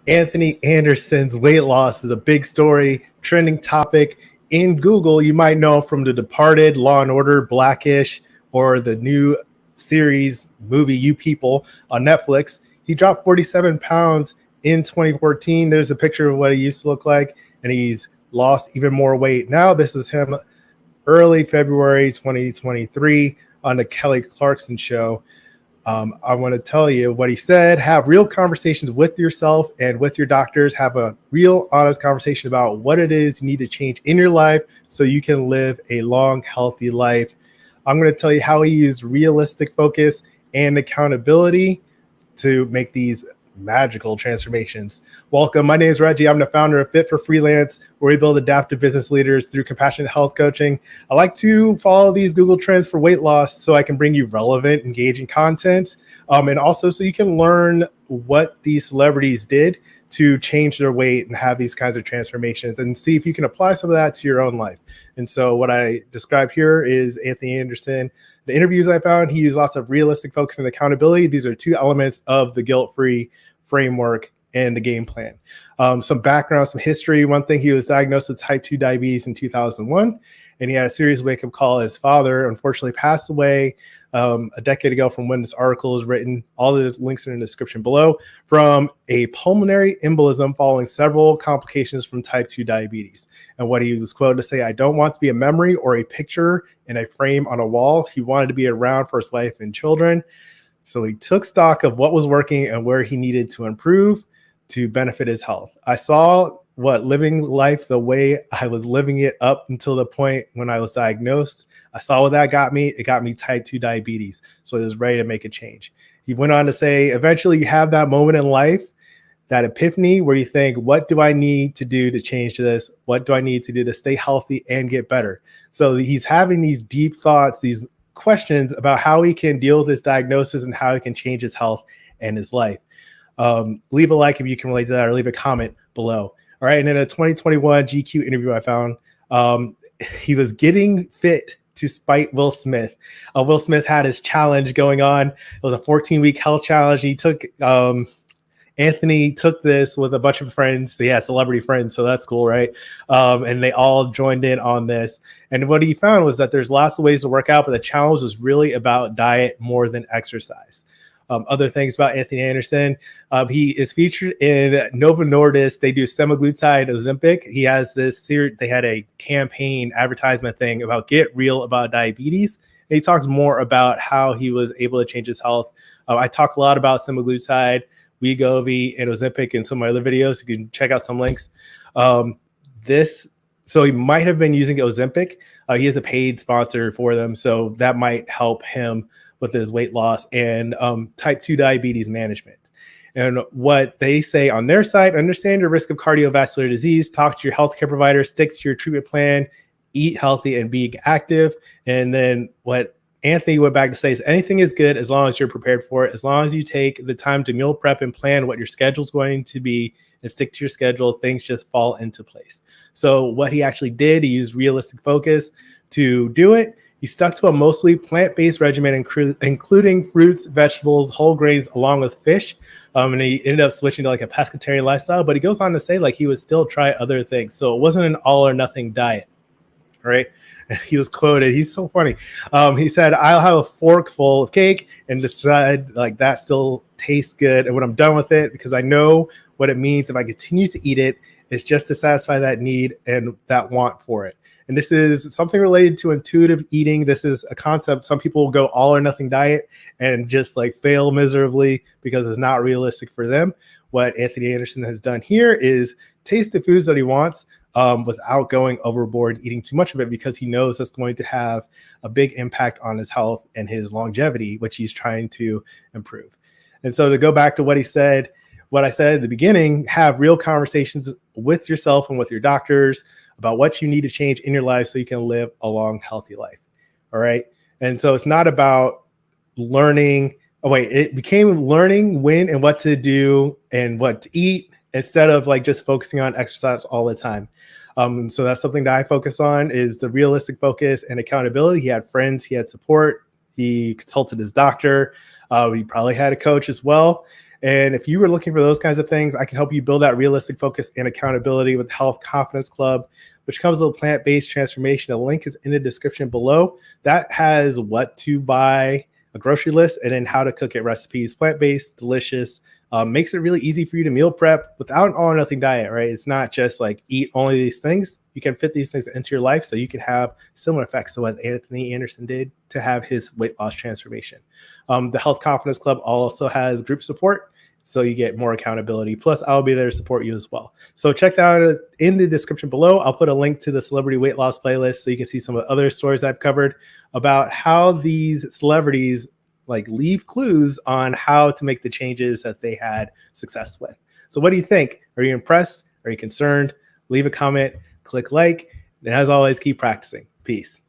Anthony Anderson's weight loss is a big story, trending topic in Google. You might know from The Departed, Law and Order, Blackish, or the new series movie You People on Netflix. He dropped 47 pounds in 2014. There's a picture of what he used to look like, and he's lost even more weight. Now this is him early February 2023 on the Kelly Clarkson show. I want to tell you what he said. Have real conversations with yourself and with your doctors. Have a real honest conversation about what it is you need to change in your life so you can live a long, healthy life. I'm going to tell you how he used realistic focus and accountability to make these magical transformations. Welcome. My name is Reggie. I'm the founder of Fit for Freelance, where we build adaptive business leaders through compassionate health coaching. I like to follow these Google trends for weight loss so I can bring you relevant, engaging content, and also so you can learn what these celebrities did to change their weight and have these kinds of transformations and see if you can apply some of that to your own life. And so what I describe here is Anthony Anderson. The interviews I found, he used lots of realistic focus and accountability. These are two elements of the guilt-free framework and the game plan. Some background, some history. One thing, he was diagnosed with type 2 diabetes in 2001, and he had a serious wake-up call. His father unfortunately passed away a decade ago from when this article was written. All the links are in the description below. From a pulmonary embolism following several complications from type 2 diabetes. And what he was quoted to say, "I don't want to be a memory or a picture in a frame on a wall." He wanted to be around for his wife and children. So he took stock of what was working and where he needed to improve to benefit his health. I saw what living life the way I was living it up until the point when I was diagnosed. I saw what that got me. It got me type 2 diabetes. So he was ready to make a change. He went on to say, eventually you have that moment in life, that epiphany where you think, what do I need to do to change this? What do I need to do to stay healthy and get better? So he's having these deep thoughts, these questions about how he can deal with this diagnosis and how he can change his health and his life. Leave a like if you can relate to that, or leave a comment below. All right. And in a 2021 GQ interview I found, he was getting fit to spite Will Smith. Will Smith had his challenge going on. It was a 14-week health challenge. He took Anthony took this with a bunch of friends. So yeah, celebrity friends. So that's cool, right? And they all joined in on this. And what he found was that there's lots of ways to work out, but the challenge was really about diet more than exercise. Other things about Anthony Anderson, he is featured in Novo Nordisk. They do semaglutide Ozempic. He has this series. They had a campaign advertisement thing about get real about diabetes. And he talks more about how he was able to change his health. I talked a lot about semaglutide, Wegovy, and Ozempic in some of my other videos. You can check out some links. So he might have been using Ozempic. He is a paid sponsor for them, so that might help him with his weight loss and type 2 diabetes management. And what they say on their site, understand your risk of cardiovascular disease, talk to your healthcare provider, stick to your treatment plan, eat healthy and be active. And then what Anthony went back to say is anything is good as long as you're prepared for it. As long as you take the time to meal prep and plan what your schedule is going to be and stick to your schedule, things just fall into place. So what he actually did, he used realistic focus to do it. He stuck to a mostly plant-based regimen, including fruits, vegetables, whole grains, along with fish. And he ended up switching to like a pescatarian lifestyle, but he goes on to say like he would still try other things. So it wasn't an all or nothing diet, right? He was quoted. He's so funny. He said, "I'll have a fork full of cake and decide like that still tastes good. And when I'm done with it, because I know what it means if I continue to eat it, it's just to satisfy that need and that want for it." And this is something related to intuitive eating. This is a concept. Some people will go all or nothing diet and just like fail miserably because it's not realistic for them. What Anthony Anderson has done here is taste the foods that he wants without going overboard, eating too much of it, because he knows that's going to have a big impact on his health and his longevity, which he's trying to improve. And so to go back to what he said, what I said at the beginning, have real conversations with yourself and with your doctors about what you need to change in your life so you can live a long, healthy life. All right. And so it's not about learning. It became learning when and what to do and what to eat instead of like just focusing on exercise all the time. So that's something that I focus on, is the realistic focus and accountability. He had friends, he had support, he consulted his doctor. He probably had a coach as well. And if you were looking for those kinds of things, I can help you build that realistic focus and accountability with the Health Confidence Club, which comes with a plant-based transformation. A link is in the description below. That has what to buy, a grocery list, and then how to cook it recipes. Plant-based, delicious, makes it really easy for you to meal prep without an all or nothing diet, right? It's not just like eat only these things. You can fit these things into your life so you can have similar effects to what Anthony Anderson did to have his weight loss transformation. The Health Confidence Club also has group support, so you get more accountability. Plus, I'll be there to support you as well. So check that out in the description below. I'll put a link to the celebrity weight loss playlist so you can see some of the other stories I've covered about how these celebrities like leave clues on how to make the changes that they had success with. So what do you think? Are you impressed? Are you concerned? Leave a comment, click like, and as always, keep practicing. Peace.